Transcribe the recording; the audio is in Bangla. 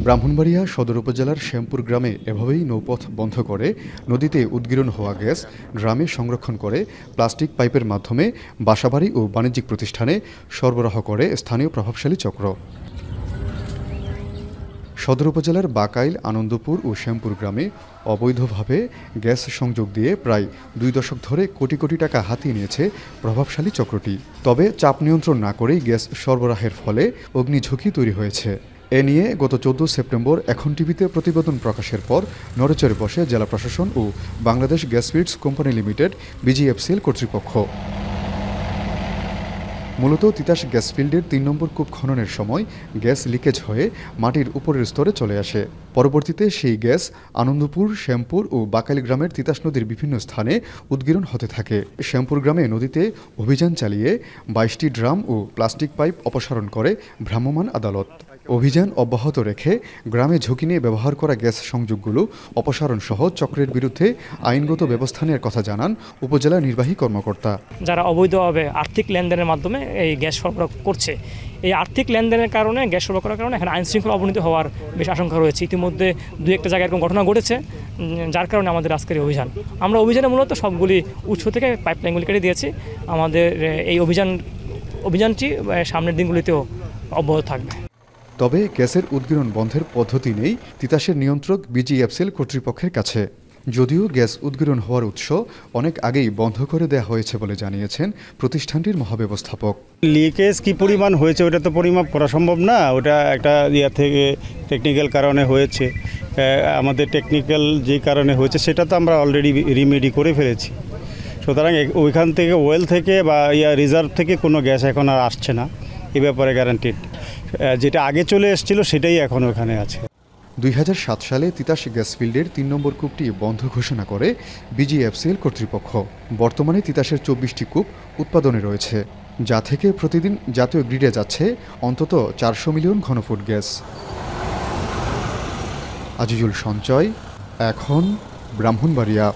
ব্রাহ্মণবাড়িয়া সদর উপজেলার শ্যামপুর গ্রামে এভাবেই নৌপথ বন্ধ করে নদীতে উদ্গীরণ হওয়া গ্যাস গ্রামে সংরক্ষণ করে প্লাস্টিক পাইপের মাধ্যমে বাসাবাড়ি ও বাণিজ্যিক প্রতিষ্ঠানে সরবরাহ করে স্থানীয় প্রভাবশালী চক্র। সদর উপজেলার বাকাইল, আনন্দপুর ও শ্যামপুর গ্রামে অবৈধভাবে গ্যাস সংযোগ দিয়ে প্রায় 2 দশক ধরে কোটি কোটি টাকা হাতিয়ে নিয়েছে প্রভাবশালী চক্রটি। তবে চাপ নিয়ন্ত্রণ না করেই গ্যাস সরবরাহের ফলে অগ্নিঝুঁকি তৈরি হয়েছে। এ নিয়ে গত 14 সেপ্টেম্বর এখন টিভিতে প্রতিবেদন প্রকাশের পর নড়েচড়ে বসে জেলা প্রশাসন ও Bangladesh gas fields company limited BGFCL কর্তৃপক্ষ। মূলত তিতাস গ্যাস ফিল্ডের 3 নম্বর কূপ খননের সময় গ্যাস লিকেজ হয়ে মাটির উপরের স্তরে চলে আসে। পরবর্তীতে সেই গ্যাস আনন্দপুর, শ্যামপুর ও বাকাইল গ্রামের তিতাস নদীর বিভিন্ন স্থানে উদ্গীরণ হতে থাকে। শ্যামপুর গ্রামে নদীতে অভিযান চালিয়ে 22টি ড্রাম ও প্লাস্টিক পাইপ অপসারণ করে ভ্রাম্যমাণ আদালত। অভিযান অব্যাহত রেখে গ্রামে ঝুঁকি নিয়ে ব্যবহার করা গ্যাস সংযোগগুলো অপসারণ সহ চক্রের বিরুদ্ধে আইনগত ব্যবস্থা নেওয়ার কথা জানান উপজেলা নির্বাহী কর্মকর্তা। যারা অবৈধভাবে আর্থিক লেনদেনের মাধ্যমে এই গ্যাস সরবরাহ করছে, এই আর্থিক লেনদেনের কারণে গ্যাস সরবরাহ করার কারণে এখানে আইনশৃঙ্খলা অবনতি হওয়ার বেশ আশঙ্কা রয়েছে। ইতিমধ্যে 2-1টা জায়গায় এরকম ঘটনা ঘটেছে, যার কারণে আমাদের আজকের অভিযান। আমরা অভিযানে মূলত সবগুলি উৎস থেকে পাইপলাইনগুলি কেটে দিয়েছি। আমাদের এই অভিযানটি সামনের দিনগুলিতেও অব্যাহত থাকবে। তবে গ্যাসের উদ্গীরণ বন্ধের পদ্ধতি নেই তিতাসের নিয়ন্ত্রক BGFCL কর্তৃপক্ষের কাছে। যদিও গ্যাস উদ্গীরণ হওয়ার উৎস অনেক আগেই বন্ধ করে দেওয়া হয়েছে বলে জানিয়েছেন প্রতিষ্ঠানটির মহাব্যবস্থাপক। লিকেজ কি পরিমাণ হয়েছে ওটা তো পরিমাপ করা সম্ভব না, ওটা একটা থেকে টেকনিক্যাল কারণে হয়েছে। আমাদের টেকনিক্যাল যে কারণে হয়েছে সেটা তো আমরা অলরেডি রিমেডি করে ফেলেছি। সুতরাং ওইখান থেকে ওয়েল থেকে বা রিজার্ভ থেকে কোনো গ্যাস এখন আর আসছে না, এ ব্যাপারে গ্যারান্টিড। যেটা আগে চলে এসেছিল সেটাই এখন ওখানে আছে। 2007 সালে তিতাস গ্যাস ফিল্ডের 3 নম্বর কূপটি বন্ধ ঘোষণা করে BGFCL কর্তৃপক্ষ। বর্তমানে তিতাসের 24টি কূপ উৎপাদনে রয়েছে, যা থেকে প্রতিদিন জাতীয় গ্রিডে যাচ্ছে অন্তত 400 মিলিয়ন ঘনফুট গ্যাস। আজিজুল সঞ্চয়, এখন ব্রাহ্মণবাড়িয়া।